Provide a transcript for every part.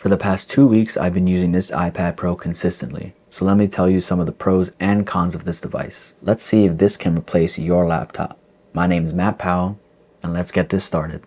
For the past 2 weeks, I've been using this iPad Pro consistently. So let me tell you some of the pros and cons of this device. Let's see if this can replace your laptop. My name is Matt Powell, and let's get this started.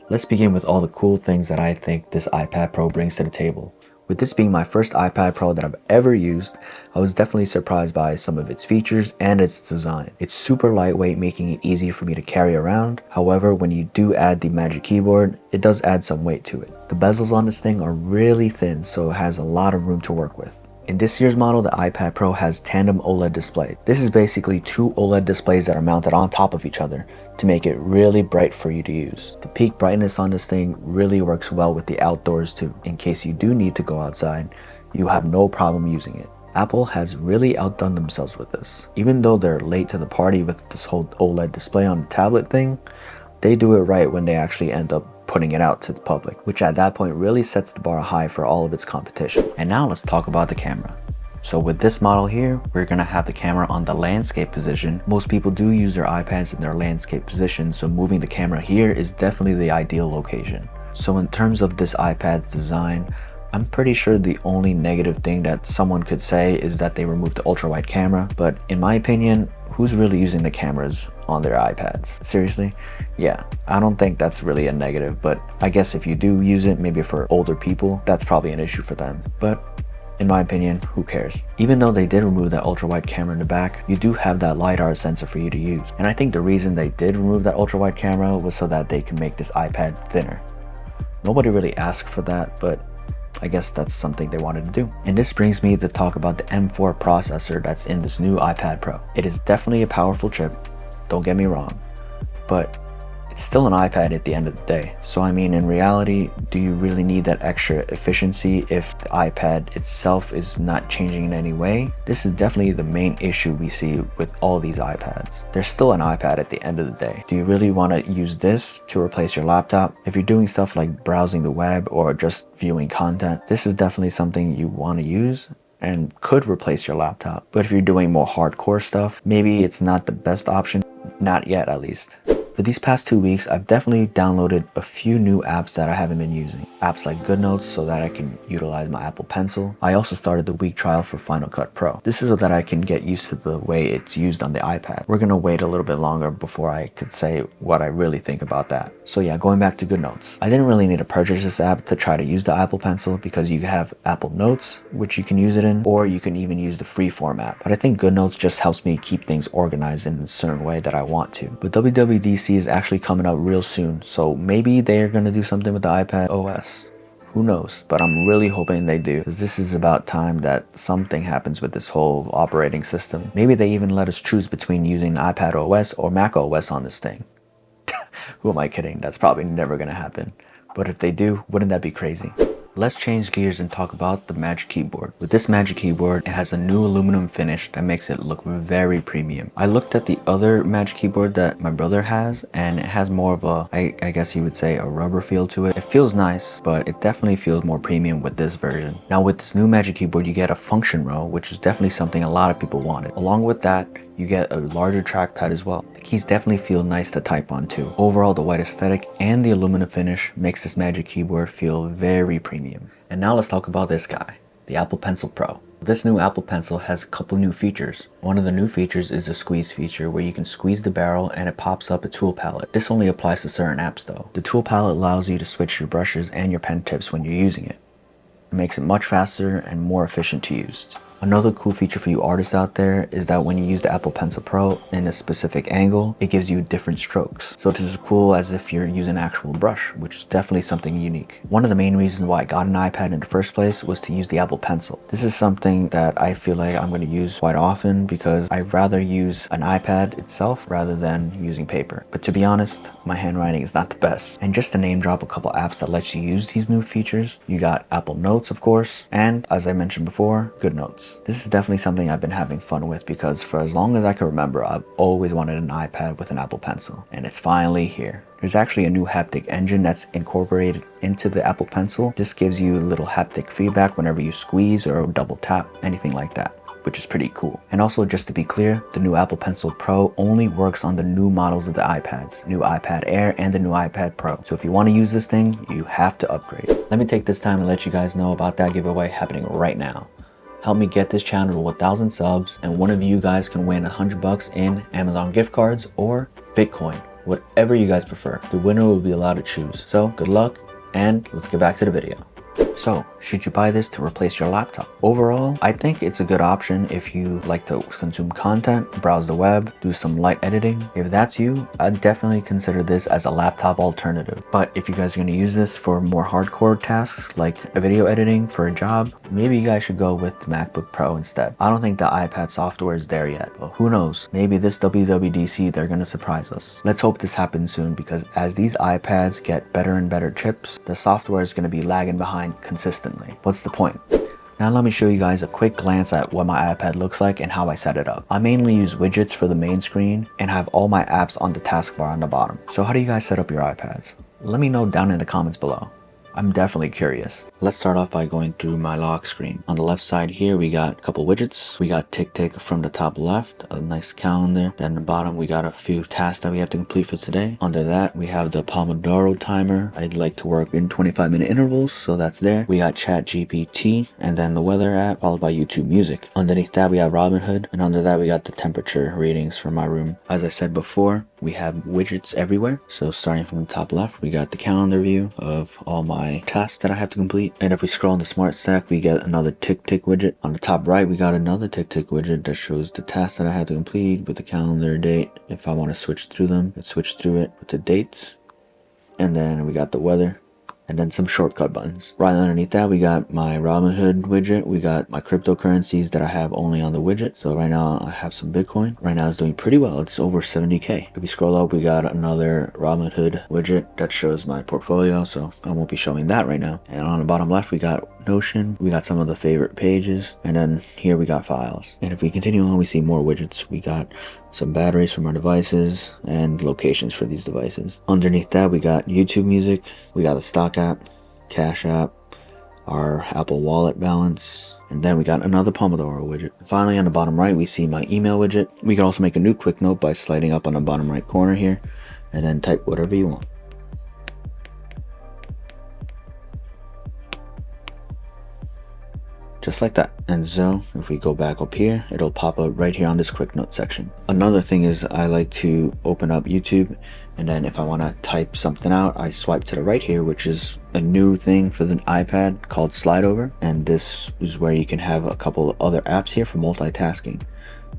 Let's begin with all the cool things that I think this iPad Pro brings to the table. With this being my first iPad Pro that I've ever used, I was definitely surprised by some of its features and its design. It's super lightweight, making it easy for me to carry around. However, when you do add the Magic Keyboard, it does add some weight to it. The bezels on this thing are really thin, so it has a lot of room to work with. In this year's model, the iPad Pro has tandem OLED display. This is basically two OLED displays that are mounted on top of each other to make it really bright for you to use. The peak brightness on this thing really works well with the outdoors too. In case you do need to go outside, you have no problem using it. Apple has really outdone themselves with this. Even though they're late to the party with this whole OLED display on the tablet thing, they do it right when they actually end up putting it out to the public, which at that point really sets the bar high for all of its competition. And now let's talk about the camera. So with this model here, we're gonna have the camera on the landscape position. Most people do use their iPads in their landscape position, so moving the camera here is definitely the ideal location. So in terms of this iPad's design, I'm pretty sure the only negative thing that someone could say is that they removed the ultra-wide camera, but in my opinion, who's really using the cameras on their iPads? Seriously? Yeah, I don't think that's really a negative, but I guess if you do use it, maybe for older people, that's probably an issue for them. But in my opinion, who cares? Even though they did remove that ultra-wide camera in the back, you do have that LiDAR sensor for you to use. And I think the reason they did remove that ultra-wide camera was so that they can make this iPad thinner. Nobody really asked for that, but I guess that's something they wanted to do. And this brings me to talk about the M4 processor that's in this new iPad Pro. It is definitely a powerful chip, don't get me wrong, but it's still an iPad at the end of the day. So I mean, in reality, do you really need that extra efficiency if the iPad itself is not changing in any way? This is definitely the main issue we see with all these iPads. They're still an iPad at the end of the day. Do you really want to use this to replace your laptop? If you're doing stuff like browsing the web or just viewing content, this is definitely something you want to use and could replace your laptop. But if you're doing more hardcore stuff, maybe it's not the best option, not yet at least. For these past 2 weeks, I've definitely downloaded a few new apps that I haven't been using. Apps like GoodNotes so that I can utilize my Apple Pencil. I also started the week trial for Final Cut Pro. This is so that I can get used to the way it's used on the iPad. We're gonna wait a little bit longer before I could say what I really think about that. So yeah, going back to GoodNotes. I didn't really need to purchase this app to try to use the Apple Pencil because you have Apple Notes, which you can use it in, or you can even use the freeform app. But I think GoodNotes just helps me keep things organized in a certain way that I want to. But WWDC is actually coming up real soon, so maybe they're gonna do something with the iPad OS. Who knows? But I'm really hoping they do, because this is about time that something happens with this whole operating system. Maybe they even let us choose between using iPad OS or Mac OS on this thing. Who am I kidding? That's probably never gonna happen. But if they do, wouldn't that be crazy? Let's change gears and talk about the Magic Keyboard. With this Magic Keyboard, it has a new aluminum finish that makes it look very premium. I looked at the other Magic Keyboard that my brother has, and it has more of a, I guess you would say, a rubber feel to it. It feels nice, but it definitely feels more premium with this version. Now with this new Magic Keyboard, you get a function row, which is definitely something a lot of people wanted. Along with that, you get a larger trackpad as well. The keys definitely feel nice to type on too. Overall, the white aesthetic and the aluminum finish makes this Magic Keyboard feel very premium. And now let's talk about this guy, the Apple Pencil Pro. This new Apple Pencil has a couple new features. One of the new features is the squeeze feature, where you can squeeze the barrel and it pops up a tool palette. This only applies to certain apps though. The tool palette allows you to switch your brushes and your pen tips when you're using it. It makes it much faster and more efficient to use. Another cool feature for you artists out there is that when you use the Apple Pencil Pro in a specific angle, it gives you different strokes. So this is cool as if you're using an actual brush, which is definitely something unique. One of the main reasons why I got an iPad in the first place was to use the Apple Pencil. This is something that I feel like I'm going to use quite often because I'd rather use an iPad itself rather than using paper. But to be honest, my handwriting is not the best. And just to name drop a couple apps that let you use these new features, you got Apple Notes, of course, and as I mentioned before, GoodNotes. This is definitely something I've been having fun with because for as long as I can remember, I've always wanted an iPad with an Apple Pencil, and it's finally here. There's actually a new haptic engine that's incorporated into the Apple Pencil. This gives you a little haptic feedback whenever you squeeze or double tap, anything like that. which is pretty cool. And also, just to be clear, the new Apple Pencil Pro only works on the new models of the iPads, new iPad Air and the new iPad Pro. So if you want to use this thing, you have to upgrade. Let me take this time to let you guys know about that giveaway happening right now. Help me get this channel to 1,000 subs, and one of you guys can win $100 in Amazon gift cards or Bitcoin, whatever you guys prefer. The winner will be allowed to choose. So good luck, and let's get back to the video. So, should you buy this to replace your laptop? Overall, I think it's a good option if you like to consume content, browse the web, do some light editing. If that's you, I'd definitely consider this as a laptop alternative. But if you guys are going to use this for more hardcore tasks like video editing for a job, maybe you guys should go with the MacBook Pro instead. I don't think the iPad software is there yet, but who knows? Maybe this WWDC they're going to surprise us. Let's hope this happens soon, because as these iPads get better and better chips, the software is going to be lagging behind consistently. What's the point? Now let me show you guys a quick glance at what my iPad looks like and how I set it up. I mainly use widgets for the main screen and have all my apps on the taskbar on the bottom. So how do you guys set up your iPads? Let me know down in the comments below. I'm definitely curious. Let's start off by going through my lock screen. On the left side here, we got a couple widgets. We got tick from the top left, a nice calendar. Then the bottom, we got a few tasks that we have to complete for today. Under that, we have the Pomodoro timer. I'd like to work in 25-minute intervals, so that's there. We got Chat GPT, and then the weather app, followed by YouTube Music. Underneath that, we have Robinhood, and under that, we got the temperature readings for my room. As I said before, we have widgets everywhere. So starting from the top left, we got the calendar view of all my tasks that I have to complete. And if we scroll on the Smart Stack, we get another tick widget. On the top right, we got another tick widget that shows the tasks that I have to complete with the calendar date. If I want to switch through them, I switch through it with the dates. And then we got the weather, and then some shortcut buttons. Right underneath that, we got my Robinhood widget. We got my cryptocurrencies that I have only on the widget. So right now I have some Bitcoin. Right now it's doing pretty well. It's over 70K. If we scroll up, we got another Robinhood widget that shows my portfolio. So I won't be showing that right now. And on the bottom left, we got Notion. We got some of the favorite pages. And then here we got files. And if we continue on, we see more widgets. We got some batteries from our devices and locations for these devices. Underneath that, we got YouTube Music. We got a stock app, Cash app, our Apple Wallet balance, and then we got another Pomodoro widget. Finally, on the bottom right, we see my email widget. We can also make a new quick note by sliding up on the bottom right corner here and then type whatever you want. Just like that. And so if we go back up here, it'll pop up right here on this quick note section. Another thing is I like to open up YouTube, and then if I want to type something out, I swipe to the right here, which is a new thing for the iPad called Slide Over. And this is where you can have a couple of other apps here for multitasking.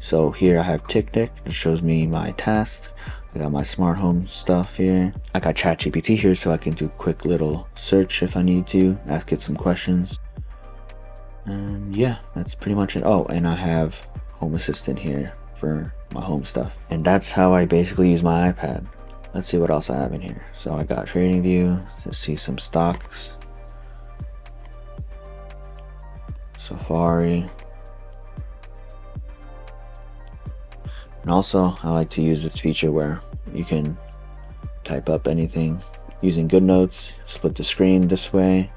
So here I have Tick. It shows me my tasks. I got my smart home stuff here. I got Chat GPT here, so I can do quick little search if I need to, ask it some questions. And yeah, that's pretty much it. Oh, and I have Home Assistant here for my home stuff. And that's how I basically use my iPad. Let's see what else I have in here. So I got Trading View to see some stocks, Safari, and also I like to use this feature where you can type up anything using GoodNotes, split the screen this way.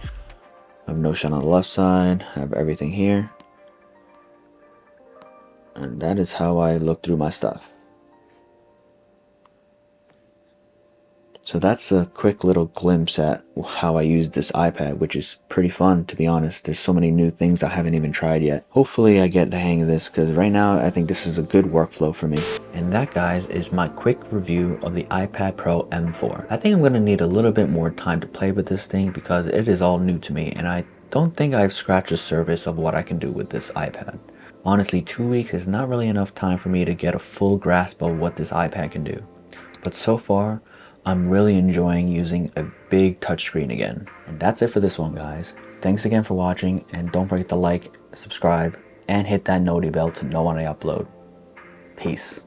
I have Notion on the left side, I have everything here. And that is how I look through my stuff. So that's a quick little glimpse at how I use this iPad, which is pretty fun, to be honest. There's so many new things I haven't even tried yet. Hopefully I get the hang of this, because right now I think this is a good workflow for me. And that, guys, is my quick review of the iPad Pro M4. I think I'm going to need a little bit more time to play with this thing because it is all new to me, and I don't think I've scratched the surface of what I can do with this iPad. Honestly, 2 weeks is not really enough time for me to get a full grasp of what this iPad can do. But so far, I'm really enjoying using a big touchscreen again. And that's it for this one, guys. Thanks again for watching, and don't forget to like, subscribe, and hit that noti bell to know when I upload. Peace.